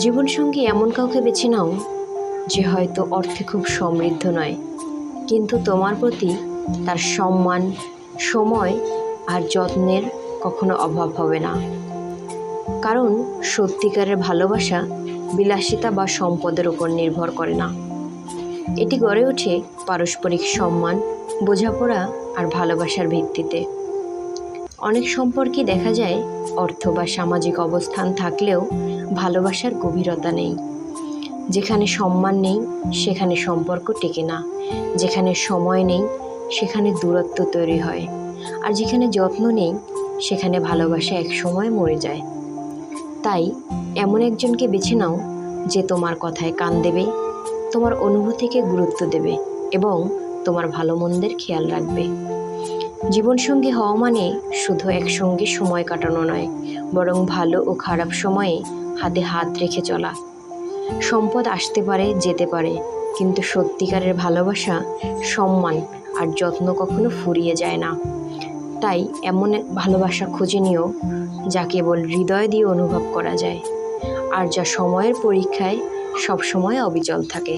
জীবনসঙ্গী এমন কাউকে বেছে নাও যে হয়তো অর্থে খুব সমৃদ্ধ নয়, কিন্তু তোমার প্রতি তার সম্মান, সময় আর যত্নের কখনো অভাব হবে না। কারণ সত্যিকারের ভালোবাসা বিলাসিতা বা সম্পদের উপর নির্ভর করে না। এটি গড়ে ওঠে পারস্পরিক সম্মান, বোঝাপড়া আর ভালোবাসার ভিত্তিতে। অনেক সম্পর্কে দেখা যায় অর্থ বা সামাজিক অবস্থান থাকলেও ভালোবাসার গভীরতা নেই। যেখানে সম্মান নেই সেখানে সম্পর্ক টেকে না, যেখানে সময় নেই সেখানে দূরত্ব তৈরি হয়, আর যেখানে যত্ন নেই সেখানে ভালোবাসা এক সময় মরে যায়। তাই এমন একজনকে বেছে নাও যে তোমার কথায় কান দেবে, তোমার অনুভূতিকে গুরুত্ব দেবে এবং তোমার ভালো মন্দের খেয়াল রাখবে। জীবনসঙ্গী হওয়া মানে শুধু একসঙ্গে সময় কাটানো নয়, বরং ভালো ও খারাপ সময়ে হাতে হাত রেখে চলা। সম্পদ আসতে পারে, যেতে পারে, কিন্তু সত্যিকারের ভালোবাসা, সম্মান আর যত্ন কখনো ফুরিয়ে যায় না। তাই এমন ভালোবাসা খুঁজে নিও যা কেবল হৃদয় দিয়ে অনুভব করা যায়, আর যা সময়ের পরীক্ষায় সবসময় অবিচল থাকে।